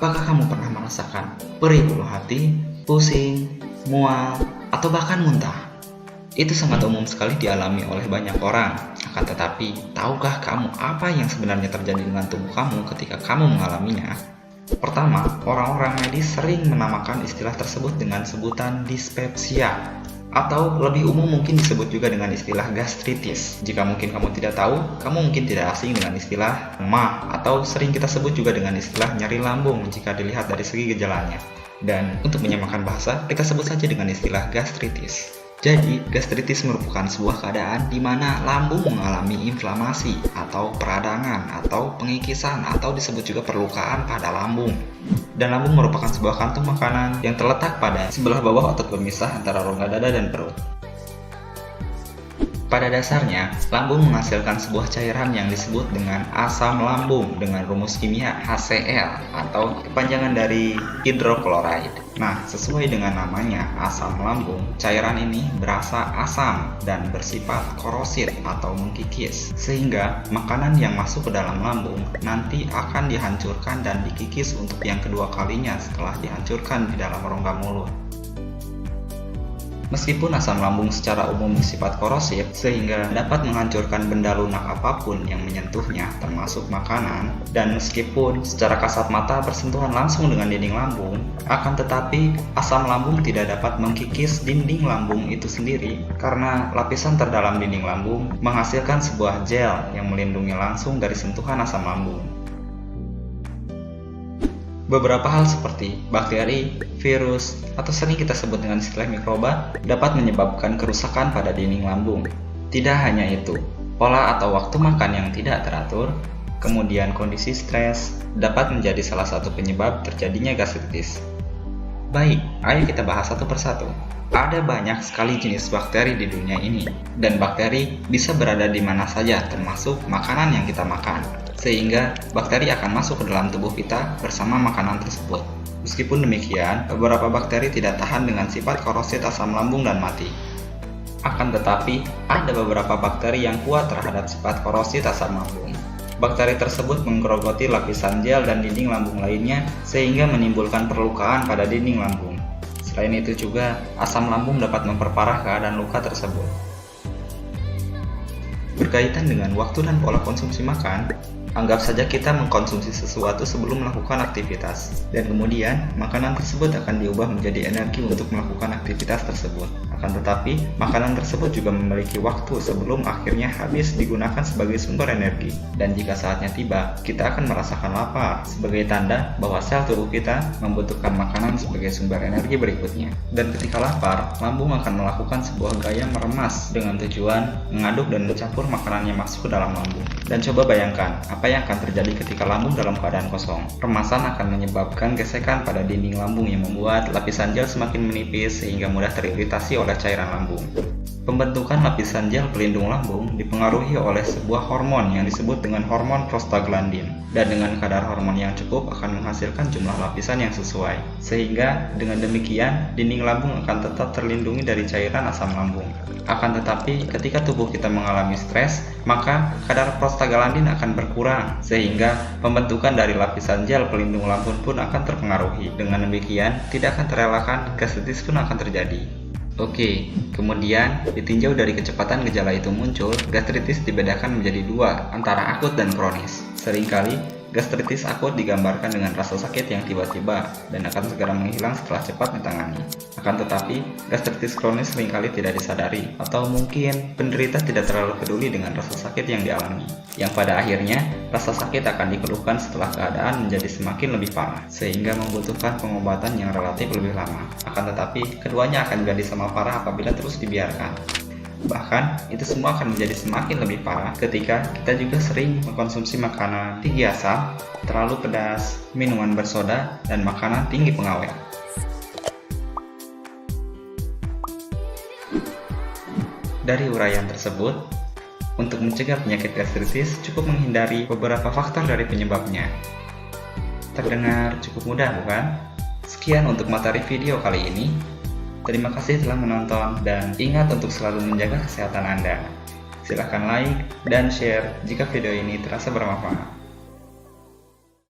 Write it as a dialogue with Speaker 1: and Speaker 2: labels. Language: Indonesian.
Speaker 1: Apakah kamu pernah merasakan perih ulu hati, pusing, mual, atau bahkan muntah? Itu sangat umum sekali dialami oleh banyak orang. Akan tetapi, tahukah kamu apa yang sebenarnya terjadi dengan tubuh kamu ketika kamu mengalaminya? Pertama, orang-orang medis sering menamakan istilah tersebut dengan sebutan dispepsia, atau lebih umum mungkin disebut juga dengan istilah gastritis. Jika mungkin kamu tidak tahu, kamu mungkin tidak asing dengan istilah MA, atau sering kita sebut juga dengan istilah nyeri lambung jika dilihat dari segi gejalanya. Dan untuk menyamakan bahasa, kita sebut saja dengan istilah gastritis. Jadi, gastritis merupakan sebuah keadaan di mana lambung mengalami inflamasi atau peradangan atau pengikisan atau disebut juga perlukaan pada lambung. Dan lambung merupakan sebuah kantung makanan yang terletak pada sebelah bawah otot pemisah antara rongga dada dan perut. Pada dasarnya, lambung menghasilkan sebuah cairan yang disebut dengan asam lambung dengan rumus kimia HCl atau kepanjangan dari hidrochloride. Nah, sesuai dengan namanya, asam lambung, cairan ini berasa asam dan bersifat korosif atau mengkikis. Sehingga makanan yang masuk ke dalam lambung nanti akan dihancurkan dan dikikis untuk yang kedua kalinya setelah dihancurkan di dalam rongga mulut. Meskipun asam lambung secara umum bersifat korosif sehingga dapat menghancurkan benda lunak apapun yang menyentuhnya termasuk makanan, dan meskipun secara kasat mata bersentuhan langsung dengan dinding lambung, akan tetapi asam lambung tidak dapat mengkikis dinding lambung itu sendiri karena lapisan terdalam dinding lambung menghasilkan sebuah gel yang melindungi langsung dari sentuhan asam lambung. Beberapa hal seperti bakteri, virus, atau sering kita sebut dengan istilah mikroba dapat menyebabkan kerusakan pada dinding lambung. Tidak hanya itu, pola atau waktu makan yang tidak teratur, kemudian kondisi stres dapat menjadi salah satu penyebab terjadinya gastritis. Baik, ayo kita bahas satu persatu. Ada banyak sekali jenis bakteri di dunia ini, dan bakteri bisa berada di mana saja termasuk makanan yang kita makan. Sehingga bakteri akan masuk ke dalam tubuh kita bersama makanan tersebut. Meskipun demikian, beberapa bakteri tidak tahan dengan sifat korosit asam lambung dan mati. Akan tetapi, ada beberapa bakteri yang kuat terhadap sifat korosit asam lambung. Bakteri tersebut menggerogoti lapisan gel dan dinding lambung lainnya sehingga menimbulkan perlukaan pada dinding lambung. Selain itu juga, asam lambung dapat memperparah keadaan luka tersebut. Berkaitan dengan waktu dan pola konsumsi makan, anggap saja kita mengkonsumsi sesuatu sebelum melakukan aktivitas, dan kemudian makanan tersebut akan diubah menjadi energi untuk melakukan aktivitas tersebut. Akan tetapi, makanan tersebut juga memiliki waktu sebelum akhirnya habis digunakan sebagai sumber energi. Dan jika saatnya tiba, kita akan merasakan lapar, sebagai tanda bahwa sel tubuh kita membutuhkan makanan sebagai sumber energi berikutnya. Dan ketika lapar, lambung akan melakukan sebuah gaya meremas dengan tujuan mengaduk dan mencampur makanan yang masuk ke dalam lambung. Dan coba bayangkan, apa yang akan terjadi ketika lambung dalam keadaan kosong? Remasan akan menyebabkan gesekan pada dinding lambung yang membuat lapisan gel semakin menipis sehingga mudah teriritasi oleh cairan lambung. Pembentukan lapisan gel pelindung lambung dipengaruhi oleh sebuah hormon yang disebut dengan hormon prostaglandin, dan dengan kadar hormon yang cukup akan menghasilkan jumlah lapisan yang sesuai. Sehingga dengan demikian, dinding lambung akan tetap terlindungi dari cairan asam lambung. Akan tetapi, ketika tubuh kita mengalami stres, maka kadar prostaglandin akan berkurang, sehingga pembentukan dari lapisan gel pelindung lambung pun akan terpengaruhi. Dengan demikian, tidak akan terelakkan, gastritis pun akan terjadi. Oke, kemudian ditinjau dari kecepatan gejala itu muncul, gastritis dibedakan menjadi dua, antara akut dan kronis. Seringkali, gastritis akut digambarkan dengan rasa sakit yang tiba-tiba dan akan segera menghilang setelah cepat ditangani. Akan tetapi, gastritis kronis seringkali tidak disadari, atau mungkin penderita tidak terlalu peduli dengan rasa sakit yang dialami, yang pada akhirnya rasa sakit akan dikeluhkan setelah keadaan menjadi semakin lebih parah, sehingga membutuhkan pengobatan yang relatif lebih lama. Akan tetapi, keduanya akan menjadi sama parah apabila terus dibiarkan. Bahkan, itu semua akan menjadi semakin lebih parah ketika kita juga sering mengkonsumsi makanan tinggi asam, terlalu pedas, minuman bersoda, dan makanan tinggi pengawet. Dari uraian tersebut, untuk mencegah penyakit gastritis cukup menghindari beberapa faktor dari penyebabnya. Terdengar cukup mudah, bukan? Sekian untuk materi video kali ini. Terima kasih telah menonton dan ingat untuk selalu menjaga kesehatan Anda. Silahkan like dan share jika video ini terasa bermanfaat.